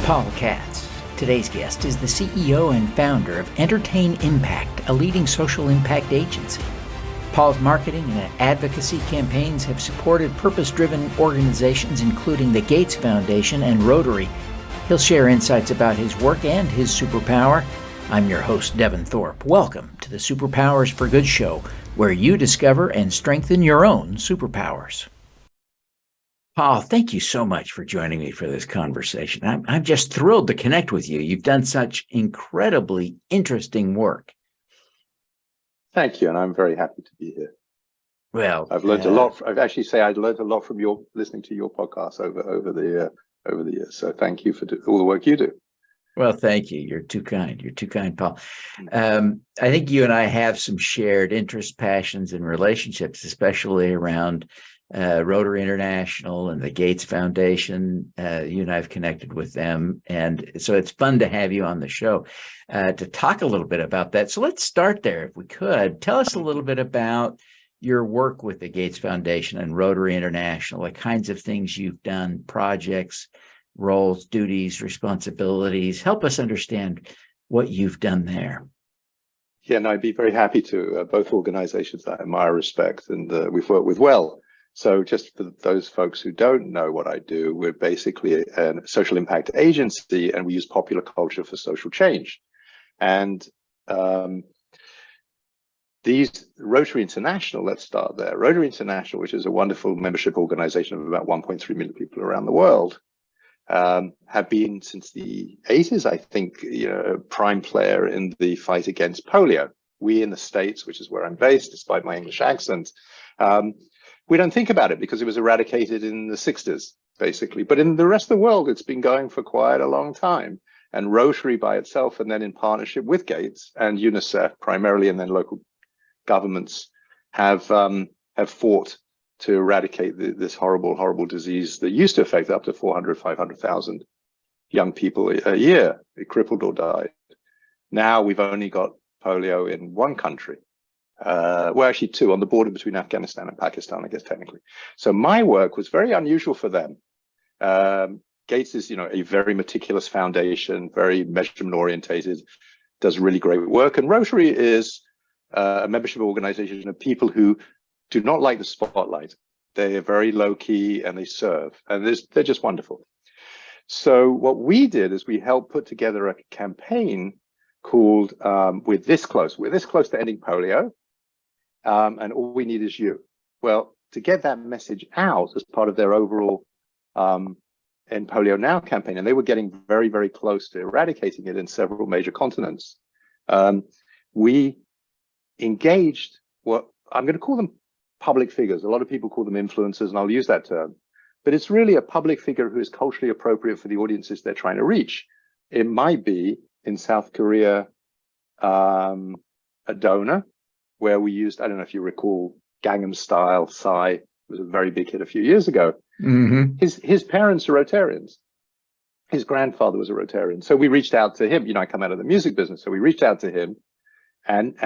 Paul Katz. Today's guest is the CEO and founder of Entertain Impact, a leading social impact agency. Paul's marketing and advocacy campaigns have supported purpose-driven organizations including the Gates Foundation and Rotary. He'll share insights about his work and his superpower. I'm your host, Devin Thorpe. Welcome to the Superpowers for Good show, where you discover and strengthen your own superpowers. Paul, thank you so much for joining me for this conversation. I'm just thrilled to connect with you. You've done such incredibly interesting work. Thank you, and I'm very happy to be here. Well, I've learned a lot. I'd actually say I've learned a lot from your listening to your podcast over the years. So thank you for all the work you do. Well, thank you. You're too kind. You're too kind, Paul. I think you and I have some shared interests, passions, and relationships, especially around Rotary International and the Gates Foundation. You and I have connected with them. And so it's fun to have you on the show to talk a little bit about that. So let's start there, if we could. Tell us a little bit about your work with the Gates Foundation and Rotary International, the kinds of things you've done, projects, roles, duties, responsibilities. Help us understand what you've done there. Yeah, and I'd be very happy to. Both organizations that I admire, respect, and we've worked with well. So just for those folks who don't know what I do, we're basically a social impact agency, and we use popular culture for social change. And these Rotary International, let's start there. Rotary International, which is a wonderful membership organization of about 1.3 million people around the world, have been since the 80s, I think, prime player in the fight against polio. We in the States, which is where I'm based, despite my English accent, we don't think about it because it was eradicated in the 60s, basically. But in the rest of the world, it's been going for quite a long time. And Rotary by itself, and then in partnership with Gates and UNICEF primarily, and then local governments have fought to eradicate this horrible, horrible disease that used to affect up to 400, 500,000 young people a year. It crippled or died. Now we've only got polio in one country. Well, actually two, on the border between Afghanistan and Pakistan, I guess, technically. So my work was very unusual for them. Gates is, a very meticulous foundation, very measurement orientated, does really great work. And Rotary is a membership organization of people who do not like the spotlight. They are very low key and they serve, and they're just wonderful. So what we did is we helped put together a campaign called We're This Close to Ending Polio. And all we need is you. Well, to get that message out as part of their overall End Polio Now campaign, and they were getting very, very close to eradicating it in several major continents, we engaged what I'm going to call them public figures. A lot of people call them influencers, and I'll use that term. But it's really a public figure who is culturally appropriate for the audiences they're trying to reach. It might be in South Korea, a donor, where we used, I don't know if you recall, Gangnam Style, Psy. It was a very big hit a few years ago. Mm-hmm. His parents are Rotarians. His grandfather was a Rotarian. So we reached out to him. I come out of the music business. So we reached out to him and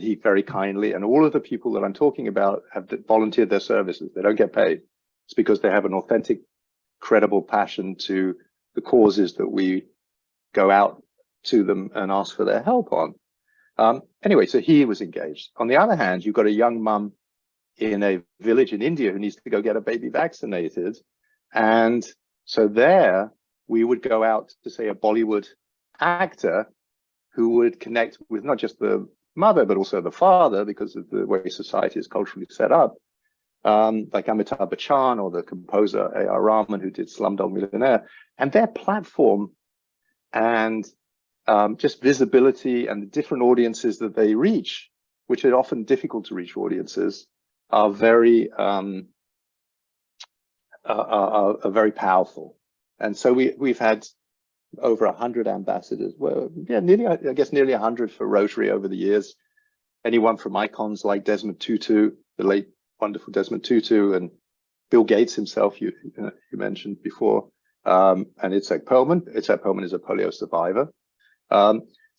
he very kindly, and all of the people that I'm talking about have volunteered their services. They don't get paid. It's because they have an authentic, credible passion to the causes that we go out to them and ask for their help on. Anyway, so he was engaged. On the other hand, you've got a young mum in a village in India who needs to go get a baby vaccinated. And so there we would go out to, say, a Bollywood actor who would connect with not just the mother, but also the father, because of the way society is culturally set up, like Amitabh Bachchan or the composer A.R. Rahman, who did Slumdog Millionaire. And their platform and just visibility and the different audiences that they reach, which are often difficult to reach audiences, are very powerful. And so we've had over 100 ambassadors. Well, yeah, nearly 100 for Rotary over the years. Anyone from icons like Desmond Tutu, the late wonderful Desmond Tutu, and Bill Gates himself, you mentioned before, and Itzhak Perlman. Itzhak Perlman is a polio survivor.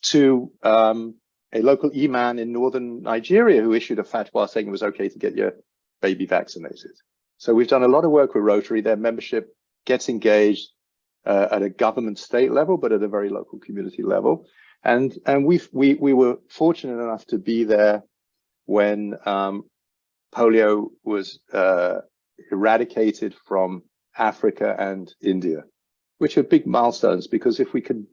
To a local imam in northern Nigeria who issued a fatwa saying it was okay to get your baby vaccinated. So we've done a lot of work with Rotary. Their membership gets engaged. at a government state level, but at a very local community level. And we were fortunate enough to be there when polio was eradicated from Africa and India, which are big milestones, because if we can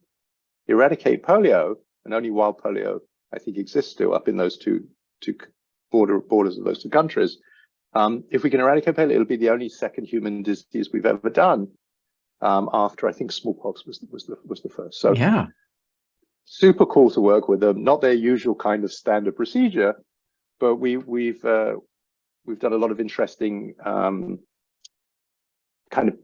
eradicate polio, and only wild polio I think exists still up in those two borders of those two countries, if we can eradicate polio, it'll be the only second human disease we've ever done, after I think smallpox was the first. So yeah, super cool to work with them. Not their usual kind of standard procedure, but we've done a lot of interesting kind of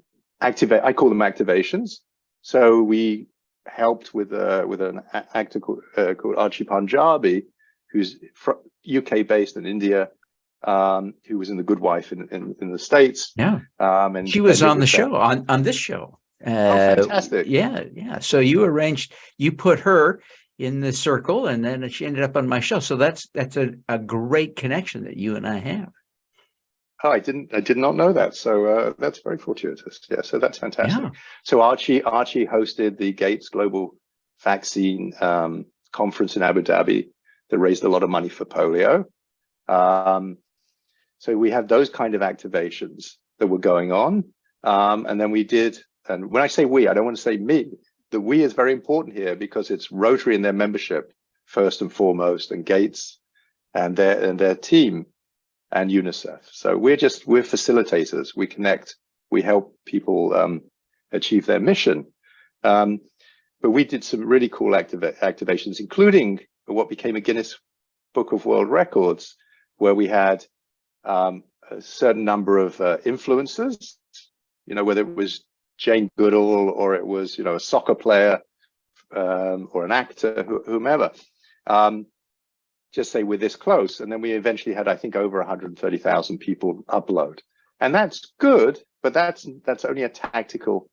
I call them activations. So we helped with an actor called Archie Panjabi, who's UK based in India, who was in The Good Wife in the States. yeah. And She was on the with show, on this show. Oh, fantastic. Yeah. So you put her in the circle, and then she ended up on my show. So that's a great connection that you and I have. Oh, I did not know that. So that's very fortuitous. Yeah, so that's fantastic. Yeah. So Archie hosted the Gates Global Vaccine Conference in Abu Dhabi that raised a lot of money for polio. So we have those kind of activations that were going on. And then we did, and when I say we, I don't want to say me. The we is very important here, because it's Rotary and their membership first and foremost, and Gates and their team, and UNICEF. So we're facilitators. We connect, we help people achieve their mission. But we did some really cool activations, including what became a Guinness Book of World Records, where we had a certain number of influencers, whether it was Jane Goodall or it was, a soccer player or an actor, whomever. Just say we're this close. And then we eventually had, I think, over 130,000 people upload. And that's good, but that's only a tactical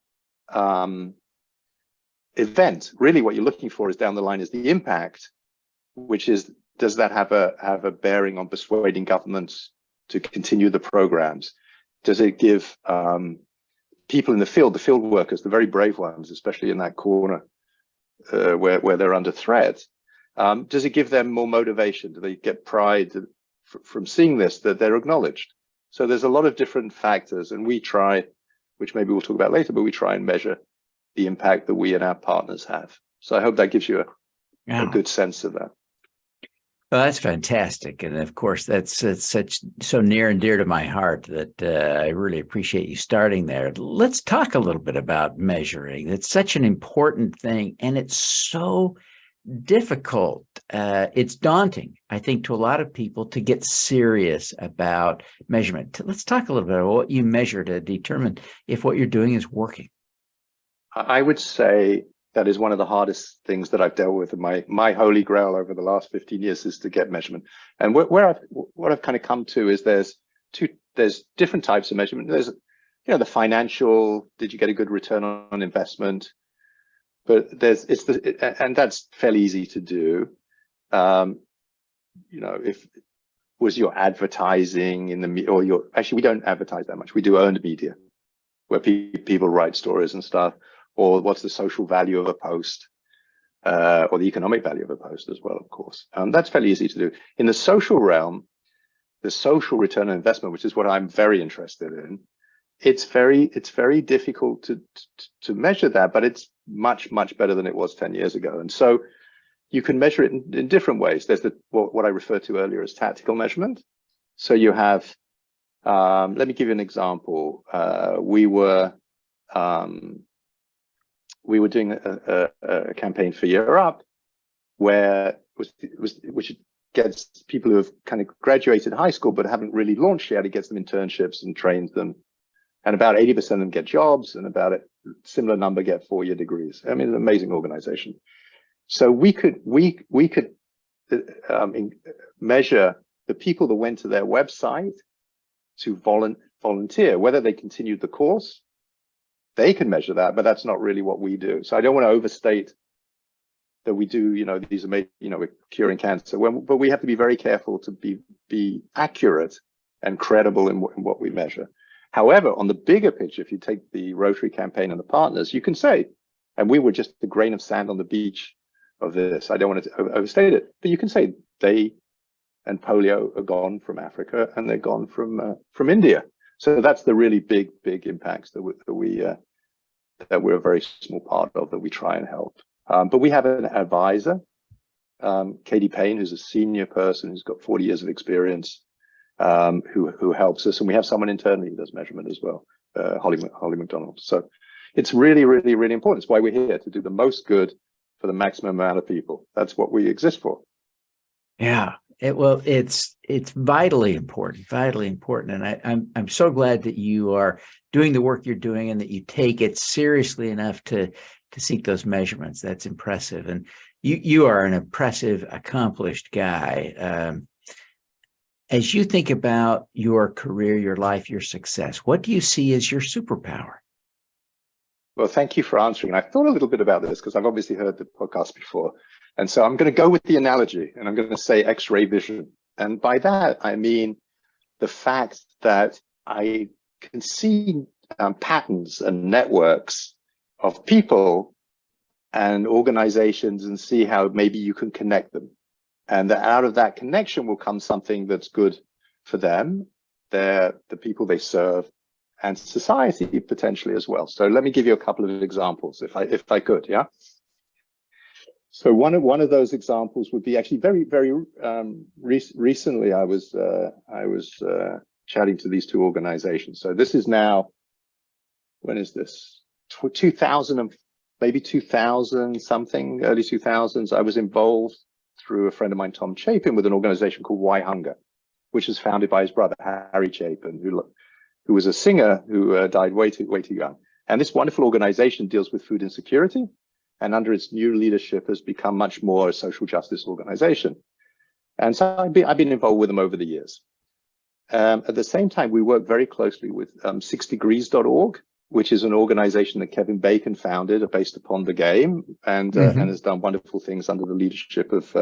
event. Really what you're looking for is down the line is the impact, which is, does that have a bearing on persuading governments to continue the programs? Does it give people in the field workers, the very brave ones, especially in that corner where they're under threat, does it give them more motivation? Do they get pride from seeing this, that they're acknowledged? So there's a lot of different factors, and we try, which maybe we'll talk about later, but we try and measure the impact that we and our partners have. So I hope that gives you a good sense of that. Well, that's fantastic. And of course, that's so near and dear to my heart that I really appreciate you starting there. Let's talk a little bit about measuring. It's such an important thing, and it's so difficult. It's daunting, I think, to a lot of people to get serious about measurement. Let's talk a little bit about what you measure to determine if what you're doing is working. I would say that is one of the hardest things that I've dealt with. My holy grail over the last 15 years is to get measurement. And what I've kind of come to is there's different types of measurement. There's, the financial, did you get a good return on investment? But and that's fairly easy to do. If was your advertising in the, or actually we don't advertise that much. We do earned media, where people write stories and stuff. Or what's the social value of a post, or the economic value of a post as well, of course. That's fairly easy to do. In the social realm, the social return on investment, which is what I'm very interested in, it's very difficult to measure that, but it's much better than it was 10 years ago. And so you can measure it in different ways. There's what I referred to earlier as tactical measurement. So you have, let me give you an example. We were doing a campaign for Year Up, which gets people who have kind of graduated high school but haven't really launched yet. It gets them internships and trains them, and about 80% of them get jobs, and about a similar number get 4-year degrees. I mean, an amazing organization. So we could measure the people that went to their website to volunteer, whether they continued the course. They can measure that, but that's not really what we do. So I don't want to overstate that we do, these amazing, we're curing cancer. But we have to be very careful to be accurate and credible in what we measure. However, on the bigger picture, if you take the Rotary campaign and the partners, you can say, and we were just a grain of sand on the beach of this. I don't want to overstate it, but you can say they and polio are gone from Africa and they're gone from India. So that's the really big impacts that we're a very small part of, that we try and help. But we have an advisor, Katie Payne, who's a senior person who's got 40 years of experience, who helps us, and we have someone internally who does measurement as well, Holly McDonald. So it's really important. It's why we're here, to do the most good for the maximum amount of people. That's what we exist for. Yeah, it's vitally important, and I'm so glad that you are doing the work you're doing and that you take it seriously enough to seek those measurements. That's impressive, and you are an impressive, accomplished guy. As you think about your career, your life, your success, what do you see as your superpower? Well, thank you for answering. I thought a little bit about this because I've obviously heard the podcast before. And so I'm going to go with the analogy, and I'm going to say X-ray vision. And by that, I mean the fact that I can see patterns and networks of people and organizations and see how maybe you can connect them. And that out of that connection will come something that's good for them, the people they serve, and society potentially as well. So let me give you a couple of examples, if I could, yeah. So one of those examples would be actually very recently. I was chatting to these two organizations. So this is now, when is this? 2000 and maybe 2000 something, early 2000s. I was involved through a friend of mine, Tom Chapin, with an organization called Why Hunger, which was founded by his brother Harry Chapin, who was a singer who died way too young. And this wonderful organization deals with food insecurity, and under its new leadership has become much more a social justice organization. And so I've been involved with them over the years. At the same time, we work very closely with 6degrees.org, which is an organization that Kevin Bacon founded based upon the game, and has done wonderful things under the leadership of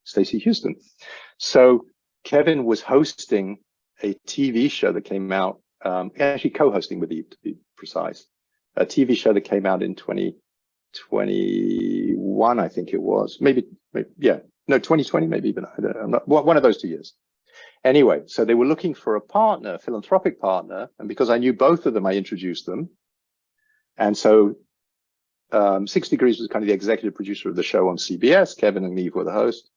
Stacey Houston. So Kevin was hosting a TV show that came out, actually co-hosting with Eve, to be precise, a TV show that came out in 2021, I think it was. Maybe 2020, maybe, but I don't know. One of those 2 years. Anyway, so they were looking for a partner, a philanthropic partner, and because I knew both of them, I introduced them. And so 6 Degrees was kind of the executive producer of the show on CBS. Kevin and Eve were the host.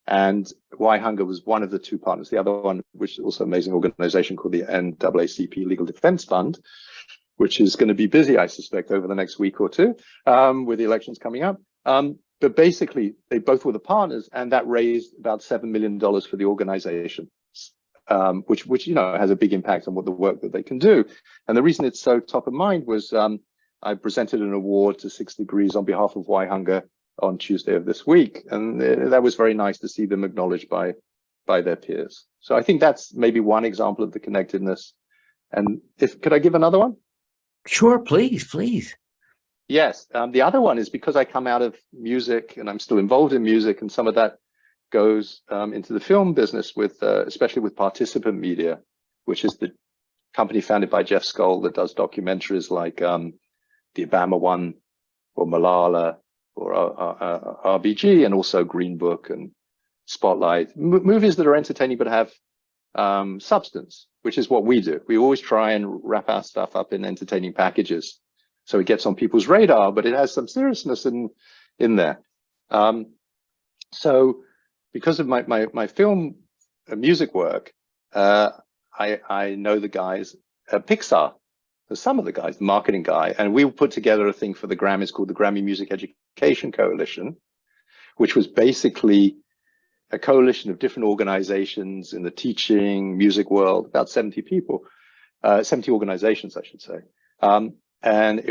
And Why Hunger was one of the two partners. The other one, which is also an amazing organization called the NAACP Legal Defense Fund, which is going to be busy, I suspect, over the next week or two, with the elections coming up. But basically, they both were the partners, and that raised about $7 million for the organization, which has a big impact on what the work that they can do. And the reason it's so top of mind was I presented an award to 6 Degrees on behalf of Why Hunger on Tuesday of this week, and that was very nice to see them acknowledged by their peers. So I think that's maybe one example of the connectedness. And could I give another one? Sure, please. Yes, the other one is because I come out of music and I'm still involved in music, and some of that goes into the film business with, especially with Participant Media, which is the company founded by Jeff Skoll that does documentaries like the Obama one, or Malala, or RBG, and also Green Book and Spotlight, movies that are entertaining but have substance, which is what we do. We always try and wrap our stuff up in entertaining packages, so it gets on people's radar, but it has some seriousness in there. So because of my film music work, I know the guys at Pixar, some of the guys, the marketing guy, and we put together a thing for the Grammys called the Grammy Music Education Coalition, which was basically a coalition of different organizations in the teaching music world, about 70 people, 70 organizations, I should say. And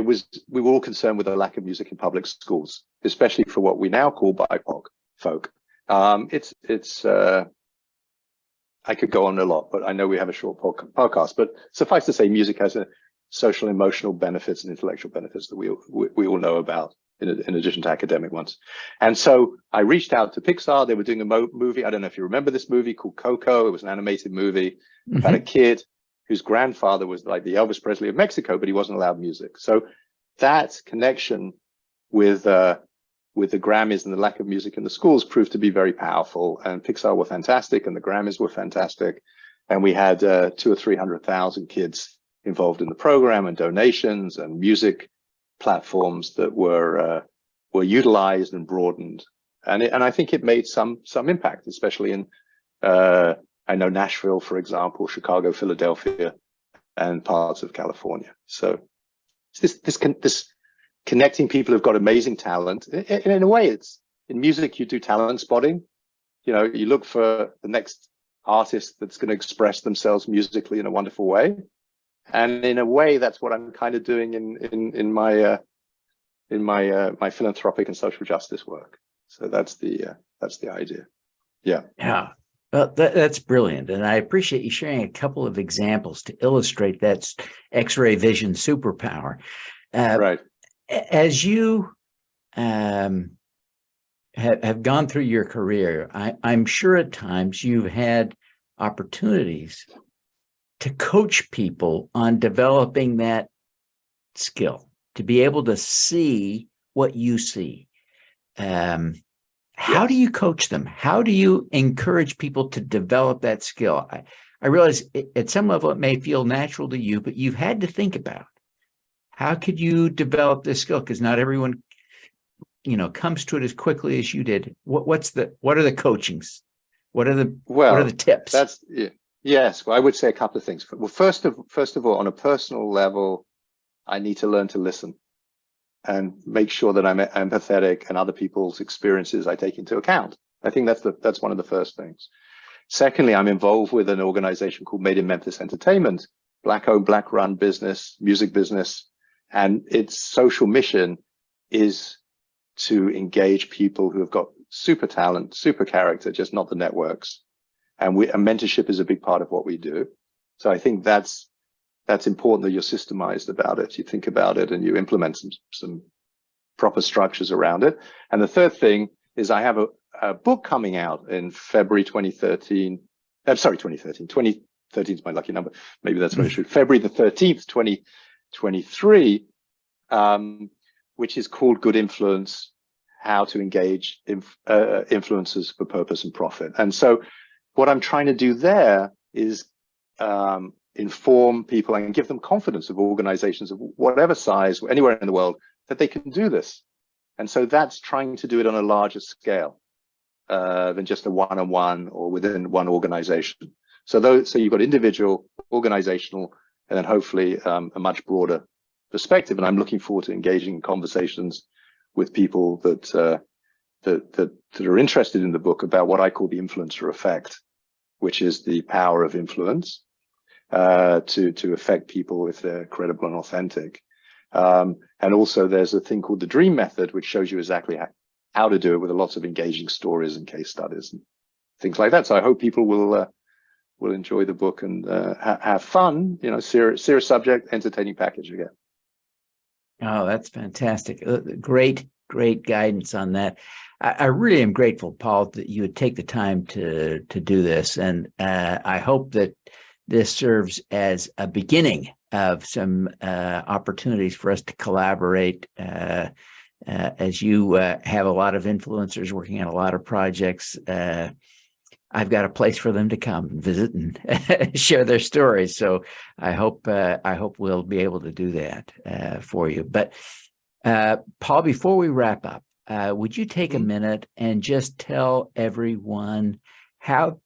we were all concerned with the lack of music in public schools, especially for what we now call BIPOC folk. I could go on a lot, but I know we have a short podcast, but suffice to say, music has a social, emotional benefits and intellectual benefits that we all know about, in addition to academic ones. And so I reached out to Pixar. They were doing a movie. I don't know if you remember this movie called Coco. It was an animated movie about a kid whose grandfather was like the Elvis Presley of Mexico, but he wasn't allowed music. So that connection with the Grammys and the lack of music in the schools proved to be very powerful. And Pixar were fantastic, and the Grammys were fantastic. And we had 200,000 or 300,000 kids involved in the program, and donations and music platforms that were utilized and broadened. And I think it made some impact, especially in I know Nashville, for example, Chicago, Philadelphia, and parts of California. So this connecting people who've got amazing talent. In a way, it's in music, you do talent spotting. You know, you look for the next artist that's going to express themselves musically in a wonderful way. And in a way, that's what I'm kind of doing in my philanthropic and social justice work. So that's the idea. Yeah. Yeah. Well, that's brilliant. And I appreciate you sharing a couple of examples to illustrate that X-ray vision superpower. Right. As you have gone through your career, I'm sure at times you've had opportunities to coach people on developing that skill, to be able to see what you see. How do you coach them? How do you encourage people to develop that skill? I realize at some level it may feel natural to you, but you've had to think about how could you develop this skill? Because not everyone, comes to it as quickly as you did. What are the coachings? What are the tips? Yes. Well, I would say a couple of things. Well, first of all, on a personal level, I need to learn to listen and make sure that I'm empathetic and other people's experiences I take into account. I think that's one of the first things. Secondly, I'm involved with an organization called Made in Memphis Entertainment, Black-owned, Black-run business, music business, and its social mission is to engage people who have got super talent, super character, just not the networks. And mentorship is a big part of what we do. So I think that's important that you're systemized about it. You think about it and you implement some proper structures around it. And the third thing is I have a book coming out in February 2013. 2013 is my lucky number. Maybe that's what I should. February the 13th, 2023, which is called Good Influence, How to Engage Influencers for Purpose and Profit. And so what I'm trying to do there is inform people and give them confidence of organizations of whatever size, anywhere in the world, that they can do this. And so that's trying to do it on a larger scale than just a one-on-one or within one organization. So you've got individual, organizational, and then hopefully a much broader perspective. And I'm looking forward to engaging in conversations with people that are interested in the book about what I call the influencer effect, which is the power of influence to affect people if they're credible and authentic. And also there's a thing called the DREAM method, which shows you exactly how to do it with lots of engaging stories and case studies and things like that. So I hope people will enjoy the book and have fun, serious subject, entertaining package again. Oh, that's fantastic. Great guidance on that. I really am grateful, Paul, that you would take the time to do this. And I hope that this serves as a beginning of some opportunities for us to collaborate as you have a lot of influencers working on a lot of projects. I've got a place for them to come and visit and share their stories. So I hope we'll be able to do that for you. But Paul, before we wrap up, would you take a minute and just tell everyone how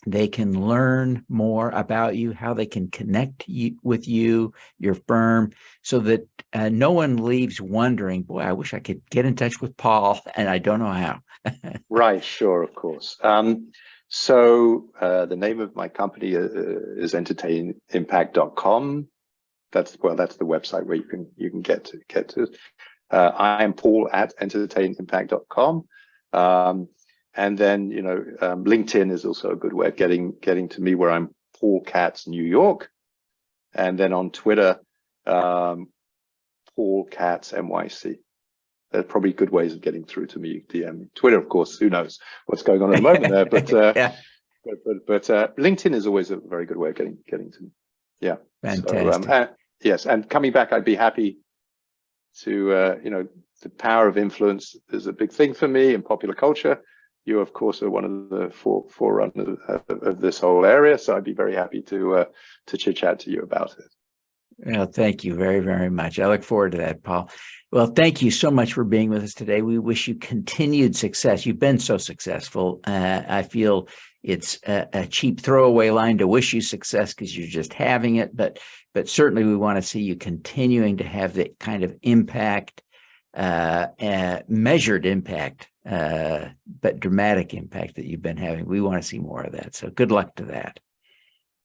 they can learn more about you, how they can connect with you, your firm, so that no one leaves wondering, boy, I wish I could get in touch with Paul, and I don't know how. Right, sure, of course. So the name of my company is eradicating.com. That's the website where you can get to. I am Paul at eradicating.com. And then, LinkedIn is also a good way of getting to me, where I'm Paul Katz, New York. And then on Twitter, Paul Katz, NYC. They're probably good ways of getting through to me. DM Twitter, of course, who knows what's going on at the moment there, but yeah. but LinkedIn is always a very good way of getting to me. Yeah. Fantastic. So, yes, and coming back, I'd be happy to, the power of influence is a big thing for me in popular culture. You, of course, are one of the forerunners of this whole area, so I'd be very happy to chit chat to you about it. Well, thank you very, very much. I look forward to that, Paul. Well, thank you so much for being with us today. We wish you continued success. You've been so successful. I feel it's a cheap throwaway line to wish you success because you're just having it, but certainly we want to see you continuing to have the kind of impact, measured impact, but dramatic impact that you've been having. We want to see more of that. So good luck to that.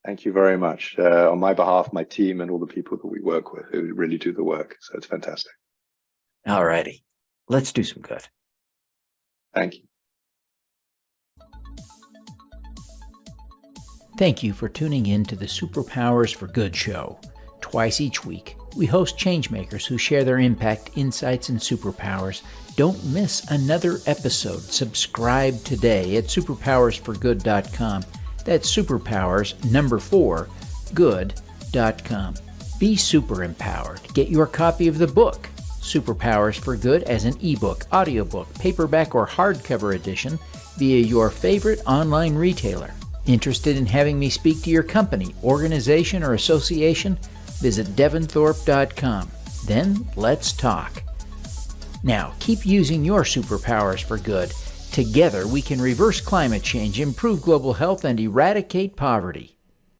Thank you very much. On my behalf, my team, and all the people that we work with who really do the work. So it's fantastic. All righty. Let's do some good. Thank you. Thank you for tuning in to the Superpowers for Good show. Twice each week, we host changemakers who share their impact, insights, and superpowers. Don't miss another episode. Subscribe today at superpowersforgood.com. That's superpowers, 4, good.com. Be super empowered. Get your copy of the book, Superpowers for Good, as an ebook, audiobook, paperback, or hardcover edition via your favorite online retailer. Interested in having me speak to your company, organization, or association? Visit devinthorpe.com. Then let's talk. Now, keep using your superpowers for good. Together, we can reverse climate change, improve global health, and eradicate poverty.